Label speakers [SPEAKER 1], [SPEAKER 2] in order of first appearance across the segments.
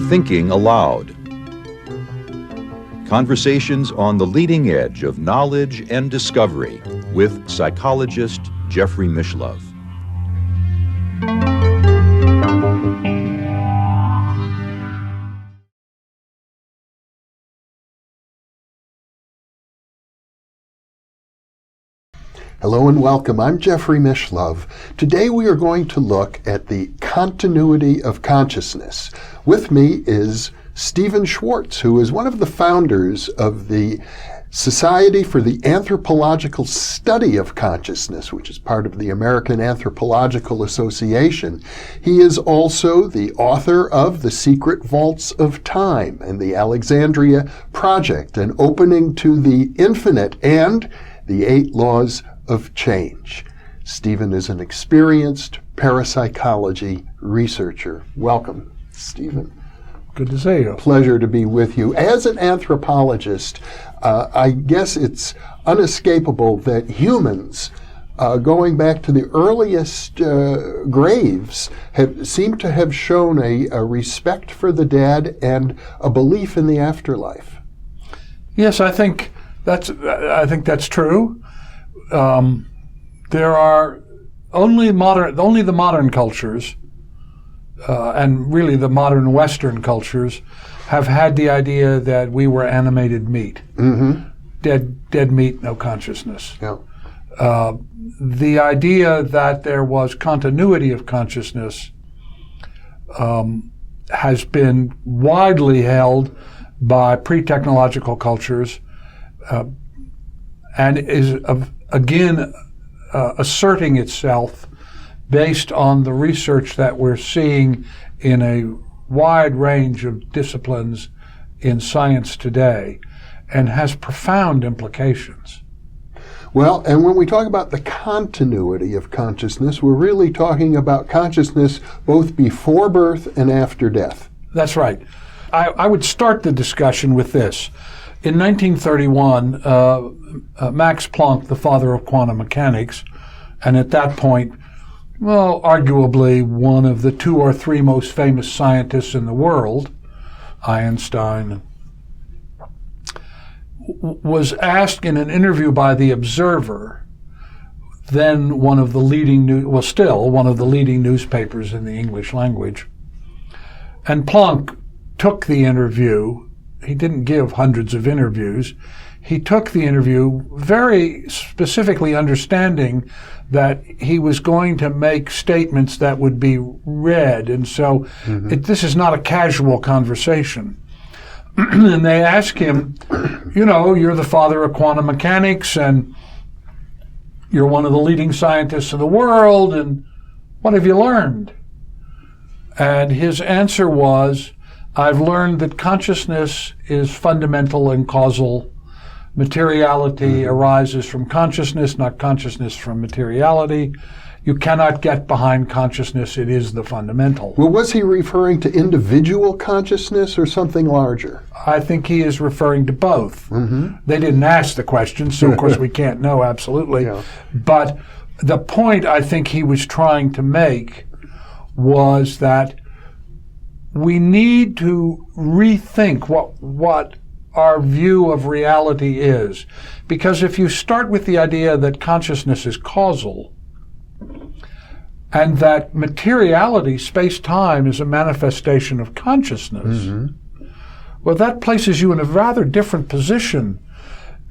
[SPEAKER 1] Thinking Aloud. Conversations on the leading edge of knowledge and discovery with psychologist Jeffrey Mishlove.
[SPEAKER 2] Hello and welcome. I'm Jeffrey Mishlove. Today we are going to look at the continuity of consciousness. With me is Stephen Schwartz, who is one of the founders of the Society for the Anthropological Study of Consciousness, which is part of the American Anthropological Association. He is also the author of The Secret Vaults of Time and the Alexandria Project, an opening to the infinite, and the 8 Laws of Change. Stephen is an experienced parapsychology researcher. Welcome, Stephen.
[SPEAKER 3] Good to see you.
[SPEAKER 2] Pleasure to be with you. As an anthropologist, I guess it's unescapable that humans, going back to the earliest graves, seem to have shown a respect for the dead and a belief in the afterlife.
[SPEAKER 3] Yes, I think that's true. There are only the modern cultures, and really the modern Western cultures, have had the idea that we were animated meat. Mm-hmm. Dead meat, no consciousness.
[SPEAKER 2] Yeah.
[SPEAKER 3] The idea that there was continuity of consciousness has been widely held by pre-technological cultures, and is again asserting itself based on the research that we're seeing in a wide range of disciplines in science today, and has profound implications.
[SPEAKER 2] Well, and when we talk about the continuity of consciousness, we're really talking about consciousness both before birth and after death.
[SPEAKER 3] That's right. I would start the discussion with this. In 1931, Max Planck, the father of quantum mechanics, and at that point, well, arguably one of the 2 or 3 most famous scientists in the world, Einstein, was asked in an interview by The Observer, then one of the leading newspapers in the English language. And Planck took the interview. He didn't give hundreds of interviews. He took the interview very specifically understanding that he was going to make statements that would be read. And so this is not a casual conversation. And they asked him, you're the father of quantum mechanics and you're one of the leading scientists in the world, and what have you learned? And his answer was, I've learned that consciousness is fundamental and causal. Materiality arises from consciousness, not consciousness from materiality. You cannot get behind consciousness. It is the fundamental.
[SPEAKER 2] Well, was he referring to individual consciousness or something larger?
[SPEAKER 3] I think he is referring to both. Mm-hmm. They didn't ask the question, so of course we can't know absolutely. Yeah. But the point I think he was trying to make was that we need to rethink what our view of reality is. Because if you start with the idea that consciousness is causal, and that materiality, space-time, is a manifestation of consciousness, well, that places you in a rather different position.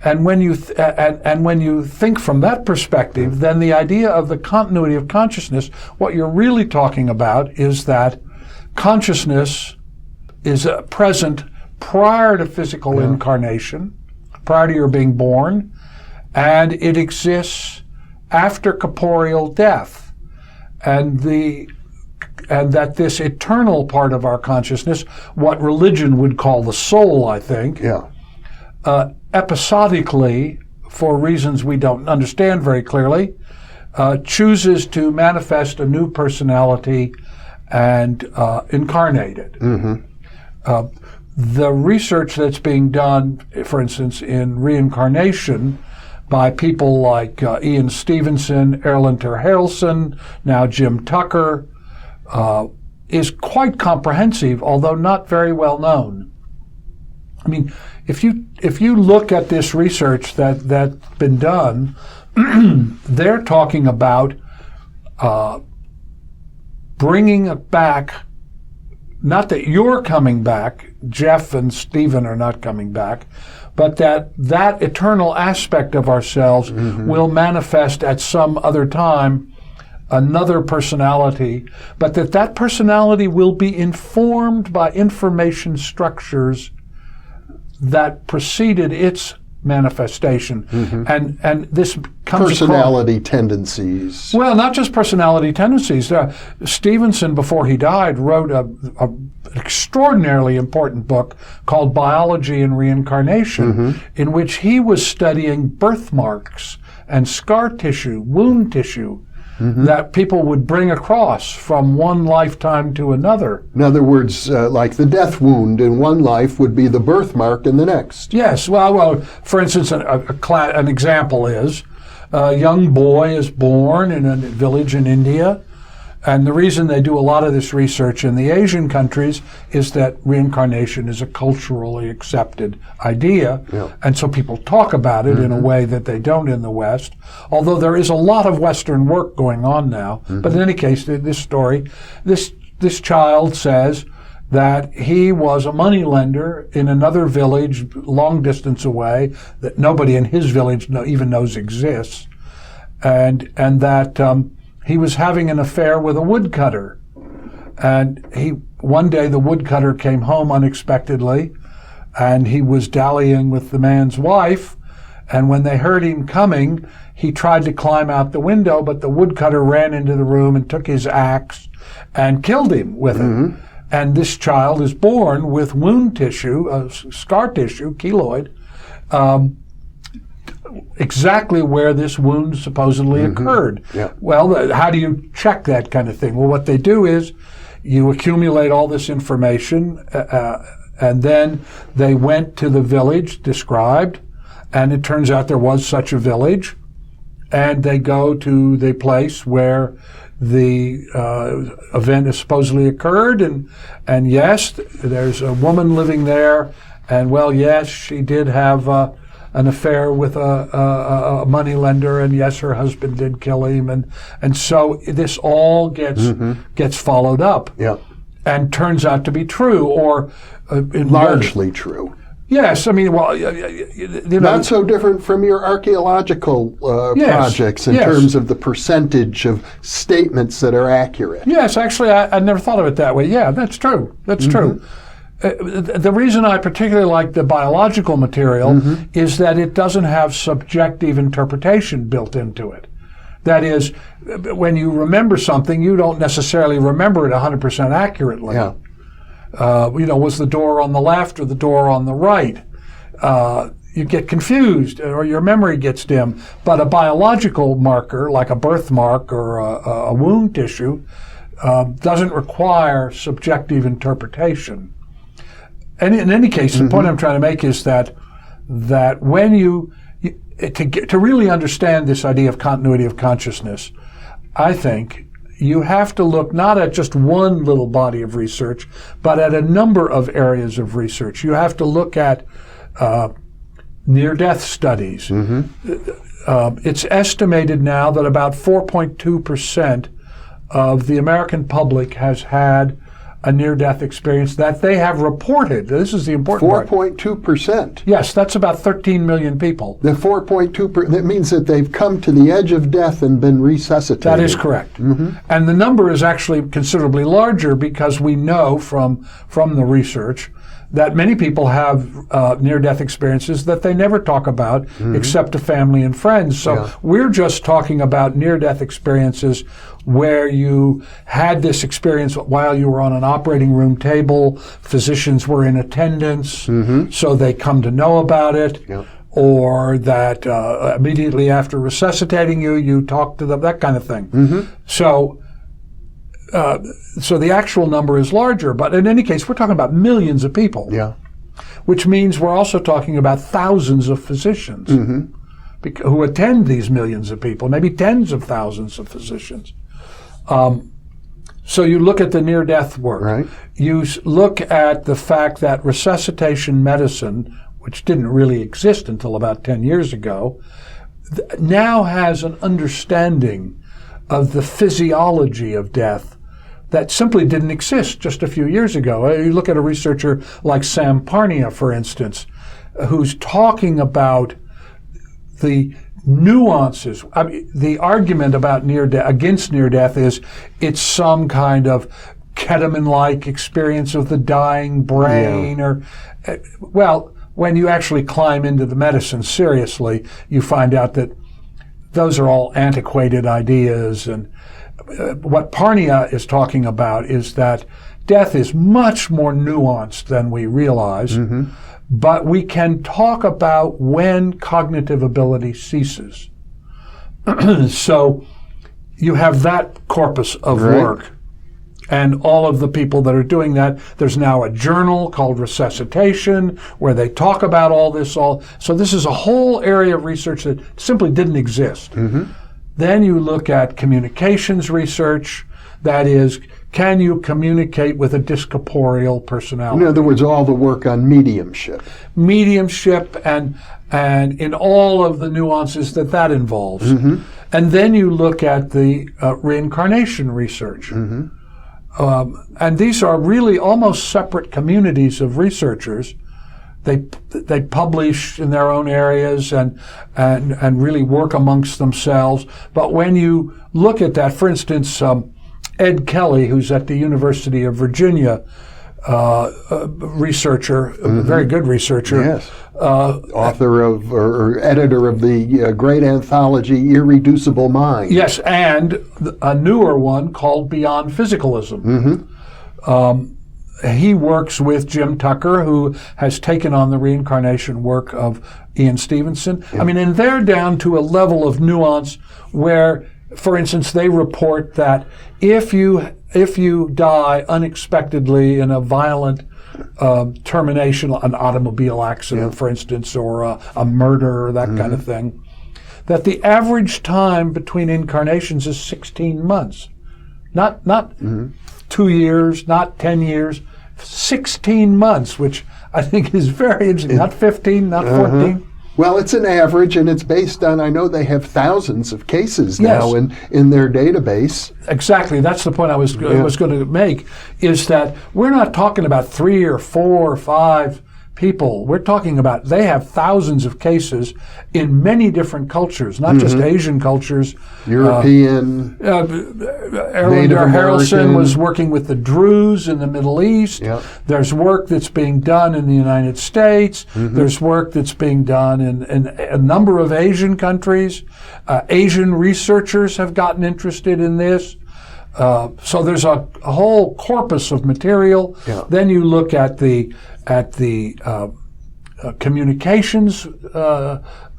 [SPEAKER 3] And when you when you think from that perspective, then the idea of the continuity of consciousness, what you're really talking about is that consciousness is present prior to physical incarnation, prior to your being born, and it exists after corporeal death. And that this eternal part of our consciousness, what religion would call the soul, I think, episodically, for reasons we don't understand very clearly, chooses to manifest a new personality and incarnate it. The research that's being done, for instance, in reincarnation, by people like Ian Stevenson, Erlander Harrelson, now Jim Tucker, is quite comprehensive, although not very well known. I mean, if you look at this research that's been done, they're talking about bringing it back. Not that you're coming back, Jeff and Stephen are not coming back, but that eternal aspect of ourselves will manifest at some other time, another personality, but that personality will be informed by information structures that preceded its manifestation. And this comes
[SPEAKER 2] personality tendencies.
[SPEAKER 3] Well, not just personality tendencies. Stevenson, before he died, wrote an extraordinarily important book called Biology and Reincarnation, in which he was studying birthmarks and scar tissue, wound tissue, that people would bring across from one lifetime to another.
[SPEAKER 2] In other words, like the death wound in one life would be the birthmark in the next.
[SPEAKER 3] Yes. Well, for instance, an example is a young boy is born in a village in India, and the reason they do a lot of this research in the Asian countries is that reincarnation is a culturally accepted idea, and so people talk about it in a way that they don't in the West, although there is a lot of Western work going on now. But in any case, this story, this child says that he was a moneylender in another village long distance away that nobody in his village even knows exists, and that he was having an affair with a woodcutter. And one day the woodcutter came home unexpectedly, and he was dallying with the man's wife, and when they heard him coming, he tried to climb out the window, but the woodcutter ran into the room and took his axe and killed him with it. And this child is born with wound tissue, scar tissue, keloid, exactly where this wound supposedly occurred. Well, how do you check that kind of thing? Well, what they do is you accumulate all this information, and then they went to the village described, and it turns out there was such a village, and they go to the place where the event has supposedly occurred, and yes, there's a woman living there, and well, yes, she did have an affair with a moneylender, and yes, her husband did kill him, and so this all gets followed up, and turns out to be true, or
[SPEAKER 2] largely true.
[SPEAKER 3] Yes, I mean, well,
[SPEAKER 2] not so different from your archaeological projects in terms of the percentage of statements that are accurate.
[SPEAKER 3] Yes, actually, I never thought of it that way. Yeah, that's true. That's true. The reason I particularly like the biological material is that it doesn't have subjective interpretation built into it. That is, when you remember something, you don't necessarily remember it 100% accurately. Was the door on the left or the door on the right? You get confused, or your memory gets dim. But a biological marker, like a birthmark or a wound tissue, doesn't require subjective interpretation. And in any case, the point I'm trying to make is that when to really understand this idea of continuity of consciousness, I think you have to look not at just one little body of research, but at a number of areas of research. You have to look at near-death studies. It's estimated now that about 4.2% of the American public has had a near-death experience that they have reported. This is the important part.
[SPEAKER 2] 4.2%?
[SPEAKER 3] Yes, that's about 13 million people.
[SPEAKER 2] The 4.2%, that means that they've come to the edge of death and been resuscitated.
[SPEAKER 3] That is correct. And the number is actually considerably larger because we know from the research that many people have near-death experiences that they never talk about except to family and friends. So we're just talking about near-death experiences where you had this experience while you were on an operating room table, physicians were in attendance, so they come to know about it, or that immediately after resuscitating you, you talk to them, that kind of thing. So the actual number is larger, but in any case, we're talking about millions of people. Which means we're also talking about thousands of physicians. who attend these millions of people, maybe tens of thousands of physicians. So you look at the near-death work.
[SPEAKER 2] Right.
[SPEAKER 3] You look at the fact that resuscitation medicine, which didn't really exist until about 10 years ago, now has an understanding of the physiology of death that simply didn't exist just a few years ago. You look at a researcher like Sam Parnia, for instance, who's talking about the nuances. I mean, the argument about against near-death is it's some kind of ketamine-like experience of the dying brain, or, well, when you actually climb into the medicine seriously, you find out that those are all antiquated ideas. And what Parnia is talking about is that death is much more nuanced than we realize. Mm-hmm. But we can talk about when cognitive ability ceases. So you have that corpus of work. And all of the people that are doing that, there's now a journal called Resuscitation where they talk about all this. So this is a whole area of research that simply didn't exist. Mm-hmm. Then you look at communications research. That is, can you communicate with a discorporeal personality?
[SPEAKER 2] In other words, all the work on mediumship.
[SPEAKER 3] Mediumship and in all of the nuances that involves. Mm-hmm. And then you look at the reincarnation research. Mm-hmm. And these are really almost separate communities of researchers. They publish in their own areas and really work amongst themselves. But when you look at that, for instance, Ed Kelly, who's at the University of Virginia, researcher, a very good researcher.
[SPEAKER 2] Yes. Author of, or editor of the great anthology, Irreducible Mind.
[SPEAKER 3] Yes, and a newer one called Beyond Physicalism. Mm-hmm. He works with Jim Tucker, who has taken on the reincarnation work of Ian Stevenson. Yeah. I mean, and they're down to a level of nuance where, for instance, they report that if you die unexpectedly in a violent termination, an automobile accident, for instance, or a murder, that kind of thing, that the average time between incarnations is 16 months. Not 2 years, not 10 years, 16 months, which I think is very interesting. Not 15, not 14.
[SPEAKER 2] Well, it's an average, and it's based on, I know they have thousands of cases now in their database.
[SPEAKER 3] Exactly. That's the point I was going to make, is that we're not talking about 3 or 4 or 5 people. We're talking about they have thousands of cases in many different cultures, not just Asian cultures.
[SPEAKER 2] European,
[SPEAKER 3] Erlander Harrelson was working with the Druze in the Middle East. Yep. There's work that's being done in the United States. Mm-hmm. There's work that's being done in a number of Asian countries. Asian researchers have gotten interested in this. So there's a whole corpus of material. Yeah. Then you look at the communications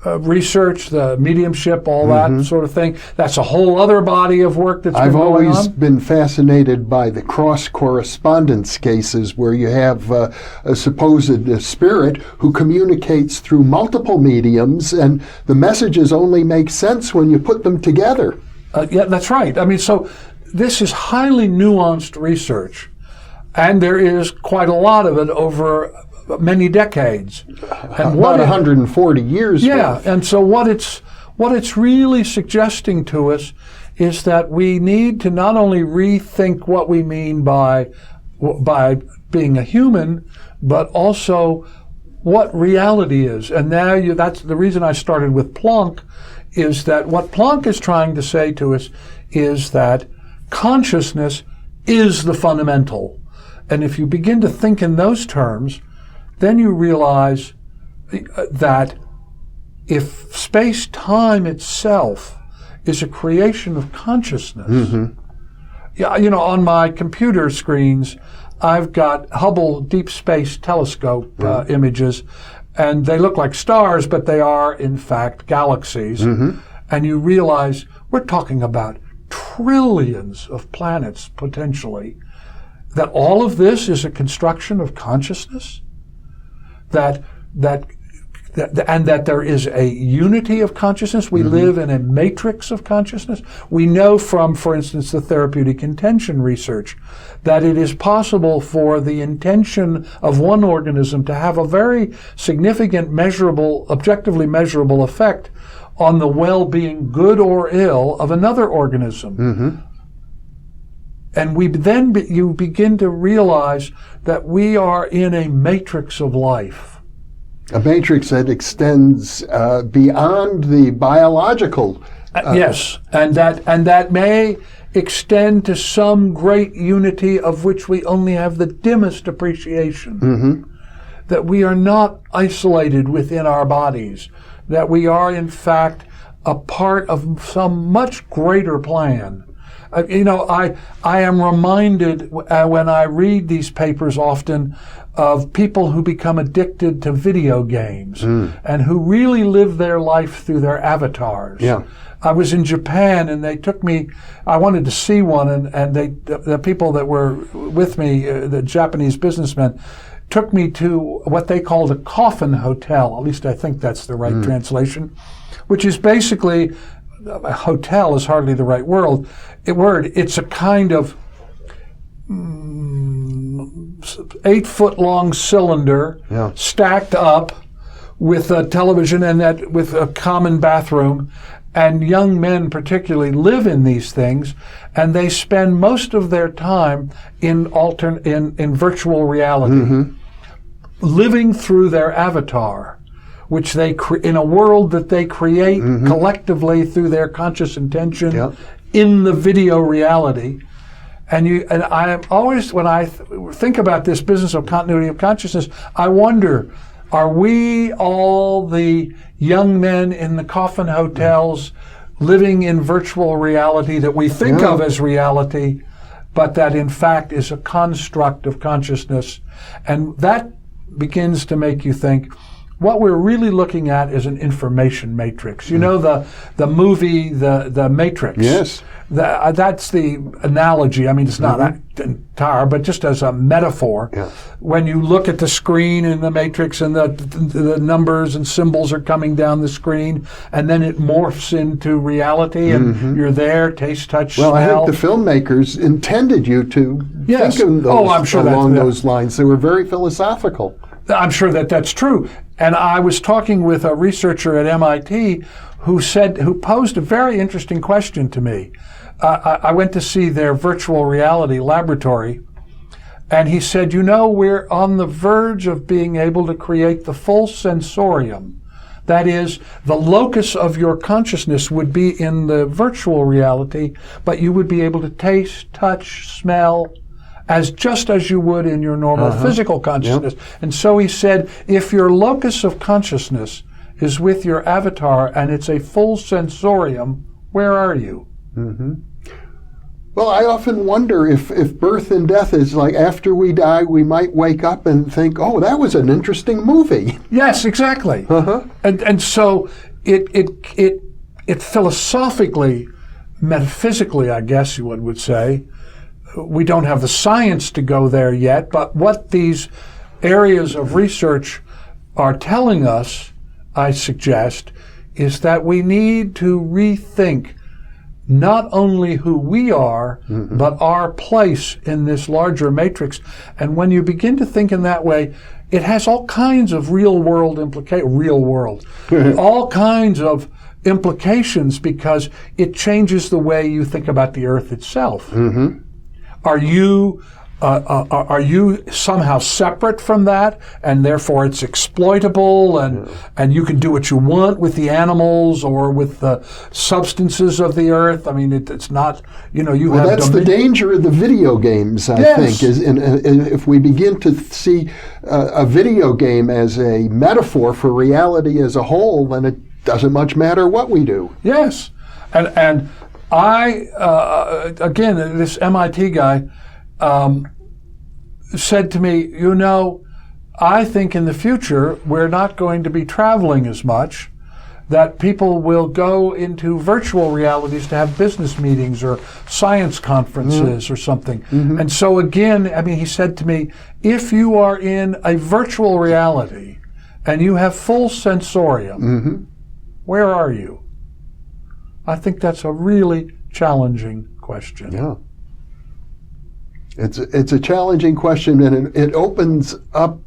[SPEAKER 3] research, the mediumship, all that sort of thing. That's a whole other body of work that's been going on.
[SPEAKER 2] I've always been fascinated by the cross-correspondence cases where you have a supposed spirit who communicates through multiple mediums, and the messages only make sense when you put them together.
[SPEAKER 3] Yeah, that's right. I mean, so this is highly nuanced research, and there is quite a lot of it over many decades.
[SPEAKER 2] And about 140 years.
[SPEAKER 3] Yeah,
[SPEAKER 2] worth.
[SPEAKER 3] And so what it's really suggesting to us is that we need to not only rethink what we mean by being a human, but also what reality is. And now that's the reason I started with Planck, is that what Planck is trying to say to us is that consciousness is the fundamental. And if you begin to think in those terms, then you realize that if space-time itself is a creation of consciousness, yeah, you know, on my computer screens, I've got Hubble Deep Space Telescope images, and they look like stars, but they are, in fact, galaxies. And you realize we're talking about trillions of planets, potentially, that all of this is a construction of consciousness, that and that there is a unity of consciousness. We live in a matrix of consciousness. We know from, for instance, the therapeutic intention research that it is possible for the intention of one organism to have a very significant, measurable, objectively measurable effect on the well-being, good or ill, of another organism. And you begin to realize that we are in a matrix of life.
[SPEAKER 2] A matrix that extends beyond the biological.
[SPEAKER 3] Yes, and that may extend to some great unity of which we only have the dimmest appreciation. That we are not isolated within our bodies, that we are in fact a part of some much greater plan. I am reminded when I read these papers often of people who become addicted to video games and who really live their life through their avatars.
[SPEAKER 2] Yeah.
[SPEAKER 3] I was in Japan and they took me, I wanted to see one, and the people that were with me, the Japanese businessmen, took me to what they called a coffin hotel. At least I think that's the right translation, which is basically, a hotel is hardly the right word. It's a kind of 8-foot long cylinder stacked up with a television and with a common bathroom. And young men particularly live in these things, and they spend most of their time in virtual reality, living through their avatar, which they in a world that they create collectively through their conscious intention in the video reality. And I am always, when I think about this business of continuity of consciousness, I wonder, are we all the young men in the coffin hotels living in virtual reality that we think of as reality, but that in fact is a construct of consciousness? And that begins to make you think, what we're really looking at is an information matrix. You know the movie, the Matrix?
[SPEAKER 2] Yes.
[SPEAKER 3] That's the analogy. I mean, it's not entire, but just as a metaphor.
[SPEAKER 2] Yeah.
[SPEAKER 3] When you look at the screen in the Matrix and the numbers and symbols are coming down the screen, and then it morphs into reality, and you're there, taste, touch, smell.
[SPEAKER 2] Well, I think the filmmakers intended you to think of those
[SPEAKER 3] I'm sure
[SPEAKER 2] along those lines. They were very philosophical.
[SPEAKER 3] I'm sure that's true. And I was talking with a researcher at MIT who posed a very interesting question to me. I went to see their virtual reality laboratory, and he said, we're on the verge of being able to create the full sensorium. That is, the locus of your consciousness would be in the virtual reality, but you would be able to taste, touch, smell, just as you would in your normal physical consciousness. And so he said, if your locus of consciousness is with your avatar and it's a full sensorium, where are you?
[SPEAKER 2] Well, I often wonder if birth and death is like after we die, we might wake up and think, oh, that was an interesting movie.
[SPEAKER 3] Yes, exactly. And so it philosophically, metaphysically, I guess you would say, we don't have the science to go there yet, but what these areas of research are telling us, I suggest, is that we need to rethink not only who we are, but our place in this larger matrix. And when you begin to think in that way, it has all kinds of real-world all kinds of implications, because it changes the way you think about the Earth itself. Are you somehow separate from that, and therefore it's exploitable, and you can do what you want with the animals or with the substances of the earth? I mean, it's not, you have...
[SPEAKER 2] That's the danger of the video games, I think, is if we begin to see a video game as a metaphor for reality as a whole, then it doesn't much matter what we do.
[SPEAKER 3] Yes. And I, again, this MIT guy said to me, I think in the future we're not going to be traveling as much, that people will go into virtual realities to have business meetings or science conferences or something. And so again, he said to me, if you are in a virtual reality and you have full sensorium,
[SPEAKER 2] Mm-hmm.
[SPEAKER 3] where are you? I think that's a really challenging question.
[SPEAKER 2] Yeah. It's a challenging question, and it opens up,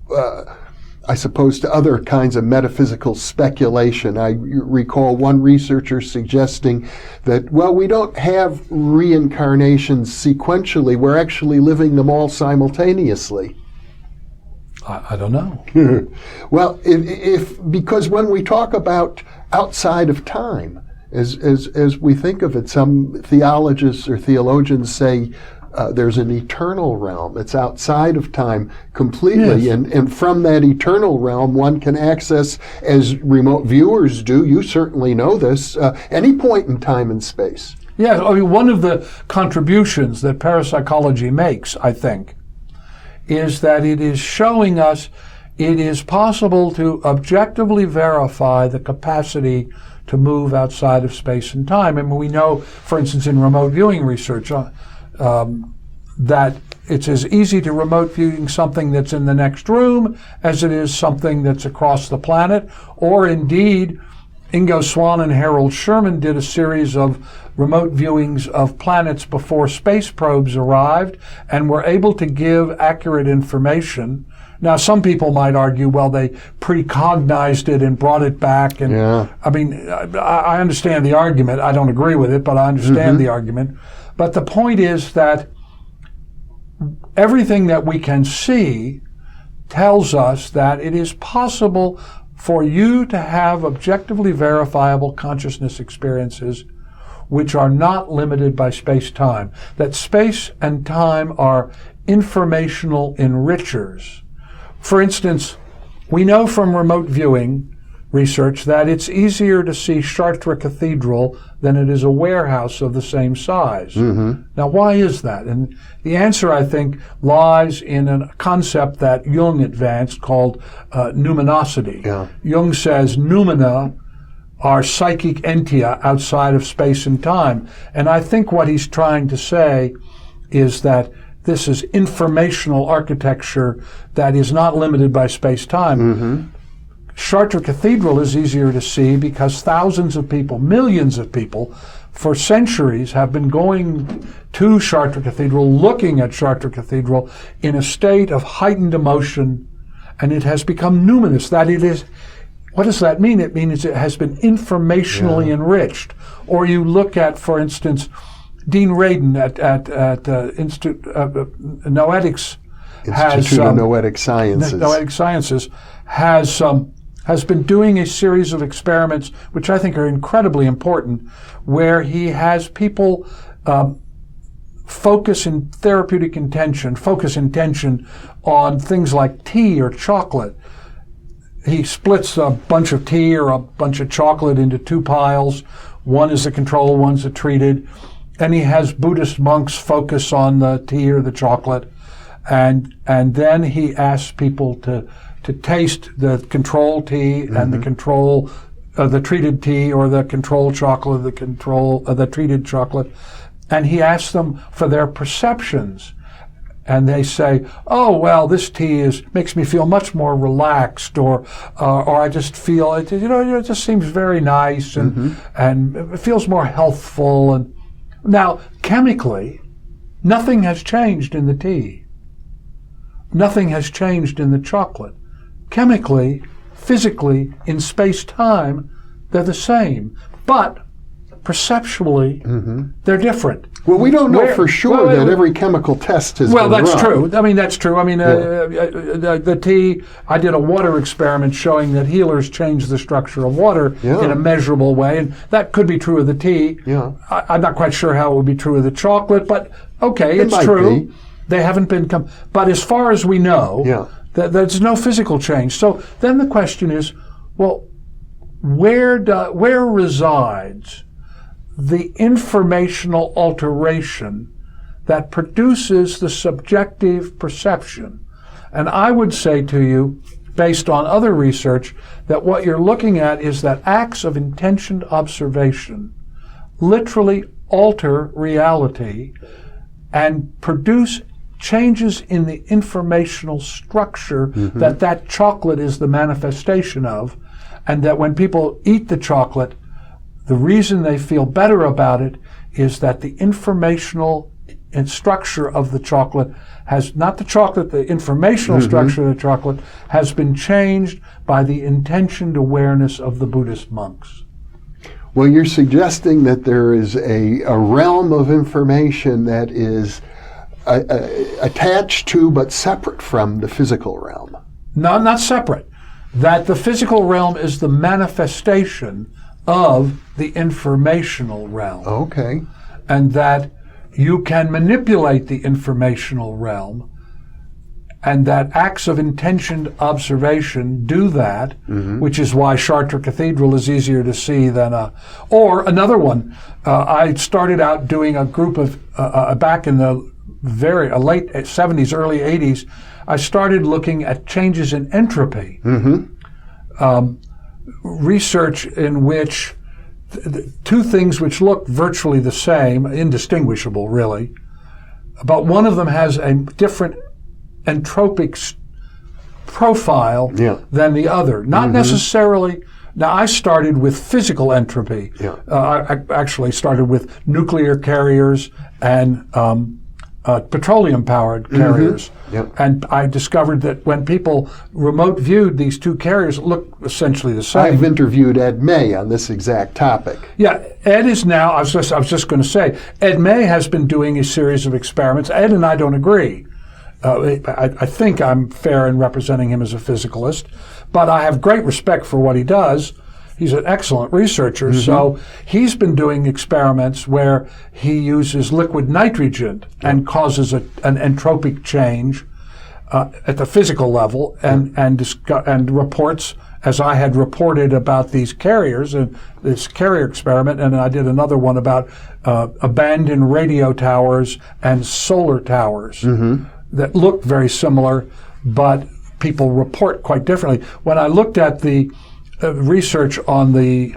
[SPEAKER 2] I suppose, to other kinds of metaphysical speculation. I recall one researcher suggesting that, well, we don't have reincarnations sequentially. We're actually living them all simultaneously.
[SPEAKER 3] I don't know.
[SPEAKER 2] Well, because when we talk about outside of time, as we think of it, some theologians or theologians say there's an eternal realm. It's outside of time completely.
[SPEAKER 3] Yes.
[SPEAKER 2] And from that eternal realm, one can access, as remote viewers do, you certainly know this, any point in time and space.
[SPEAKER 3] Yeah, I mean, one of the contributions that parapsychology makes, I think, is that it is showing us it is possible to objectively verify the capacity to move outside of space and time. I mean, we know, for instance, in remote viewing research, that it's as easy to remote viewing something that's in the next room as it is something that's across the planet. Or indeed, Ingo Swann and Harold Sherman did a series of remote viewings of planets before space probes arrived and were able to give accurate information. Now, some people might argue, well, they precognized it and brought it back. And
[SPEAKER 2] Yeah.
[SPEAKER 3] I mean, I understand the argument. I don't agree with it, but I understand the argument. But the point is that everything that we can see tells us that it is possible for you to have objectively verifiable consciousness experiences which are not limited by space-time. That space and time are informational enrichers. For instance, we know from remote viewing research that it's easier to see Chartres Cathedral than it is a warehouse of the same size. Now, why is that? And the answer, I think, lies in a concept that Jung advanced called numinosity.
[SPEAKER 2] Yeah.
[SPEAKER 3] Jung says noumena are psychic entia outside of space and time. And I think what he's trying to say is that this is informational architecture that is not limited by space-time. Chartres Cathedral is easier to see because thousands of people, millions of people, for centuries have been going to Chartres Cathedral, looking at Chartres Cathedral in a state of heightened emotion, and it has become numinous. That it is. What does that mean? It means it has been informationally enriched. Or you look at, for instance, Dean Radin at Institute Noetics
[SPEAKER 2] Institute of Noetic Sciences.
[SPEAKER 3] Noetic Sciences has been doing a series of experiments which I think are incredibly important, where he has people focus intention on things like tea or chocolate. He splits a bunch of tea or a bunch of chocolate into two piles. One is the control, one's the treated. And he has Buddhist monks focus on the tea or the chocolate. And then he asks people to taste the control tea and the treated tea or the control chocolate, the treated chocolate. And he asks them for their perceptions. And they say, oh, well, this tea makes me feel much more relaxed, or I just feel it, it just seems very nice and it feels more healthful. And now, chemically, nothing has changed in the tea. Nothing has changed in the chocolate. Chemically, physically, in space-time, they're the same. But perceptually, they're different.
[SPEAKER 2] Well, we don't know for sure that every chemical test has been run.
[SPEAKER 3] Well, that's true. I mean, that's true. I mean, the tea, I did a water experiment showing that healers change the structure of water in a measurable way, and that could be true of the tea.
[SPEAKER 2] Yeah.
[SPEAKER 3] I'm not quite sure how it would be true of the chocolate, but okay, it's true.
[SPEAKER 2] Be.
[SPEAKER 3] They haven't been but as far as we know, there's no physical change. So then the question is, well, where resides the informational alteration that produces the subjective perception? And I would say to you, based on other research, that what you're looking at is that acts of intentioned observation literally alter reality and produce changes in the informational structure that chocolate is the manifestation of, and that when people eat the chocolate, the reason they feel better about it is that the informational and structure of the chocolate has, not the chocolate, the informational structure of the chocolate has been changed by the intentioned awareness of the Buddhist monks.
[SPEAKER 2] Well, you're suggesting that there is a realm of information that is attached to but separate from the physical realm.
[SPEAKER 3] No, not separate. That the physical realm is the manifestation of the informational realm.
[SPEAKER 2] Okay.
[SPEAKER 3] And that you can manipulate the informational realm, and that acts of intentioned observation do that, which is why Chartres Cathedral is easier to see than or another one. I started out doing a group of, back in the late 70s, early 80s, I started looking at changes in entropy. Research in which two things which look virtually the same, indistinguishable really, but one of them has a different entropic profile than the other. Not necessarily. Now, I started with physical entropy. I actually started with nuclear carriers and petroleum-powered carriers. And I discovered that when people remote viewed these two carriers, it looked essentially the same.
[SPEAKER 2] I've interviewed Ed May on this exact topic.
[SPEAKER 3] Yeah, Ed is now, I was just going to say, Ed May has been doing a series of experiments. Ed and I don't agree. I think I'm fair in representing him as a physicalist, but I have great respect for what he does. He's an excellent researcher, so he's been doing experiments where he uses liquid nitrogen and causes an entropic change at the physical level, and reports, as I had reported about these carriers and this carrier experiment, and I did another one about abandoned radio towers and solar towers that look very similar, but people report quite differently. When I looked at the research on the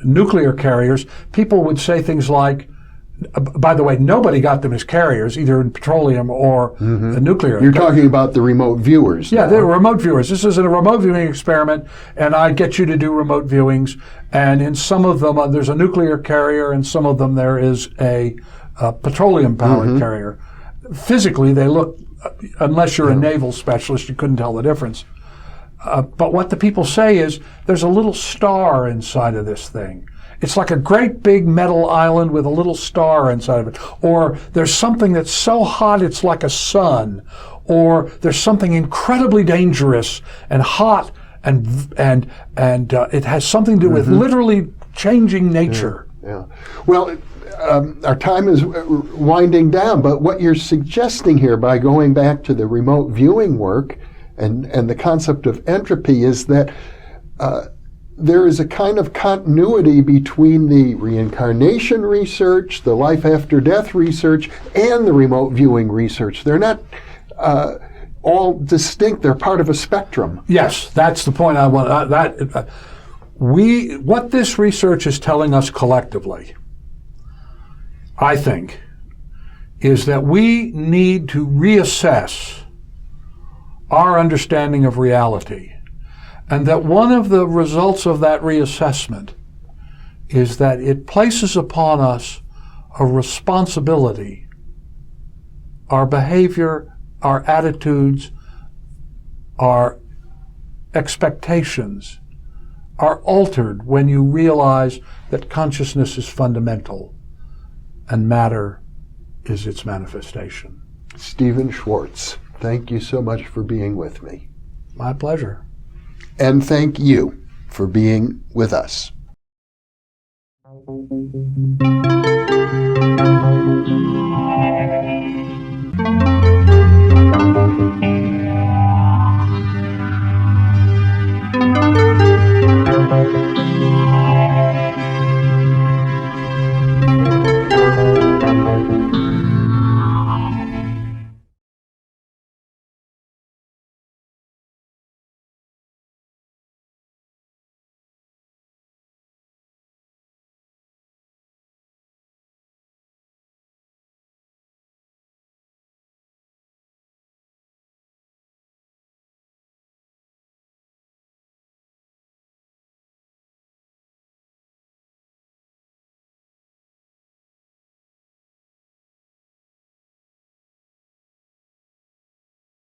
[SPEAKER 3] nuclear carriers, people would say things like, by the way, nobody got them as carriers, either in petroleum or the nuclear.
[SPEAKER 2] You're talking about the remote viewers.
[SPEAKER 3] Yeah, they're remote viewers. This is a remote viewing experiment, and I get you to do remote viewings. And in some of them, there's a nuclear carrier, and some of them there is a petroleum-powered carrier. Physically, they look, unless you're a naval specialist, you couldn't tell the difference. But what the people say is there's a little star inside of this thing. It's like a great big metal island with a little star inside of it. Or there's something that's so hot it's like a sun. Or there's something incredibly dangerous and hot, and it has something to do with literally changing nature.
[SPEAKER 2] Well, our time is winding down, but what you're suggesting here by going back to the remote viewing work and the concept of entropy is that there is a kind of continuity between the reincarnation research, the life after death research, and the remote viewing research. They're not all distinct. They're part of a spectrum.
[SPEAKER 3] Yes, that's the point I want. What this research is telling us collectively, I think, is that we need to reassess our understanding of reality, and that one of the results of that reassessment is that it places upon us a responsibility. Our behavior, our attitudes, our expectations are altered when you realize that consciousness is fundamental and matter is its manifestation.
[SPEAKER 2] Stephen Schwartz, thank you so much for being with me.
[SPEAKER 3] My pleasure.
[SPEAKER 2] And thank you for being with us.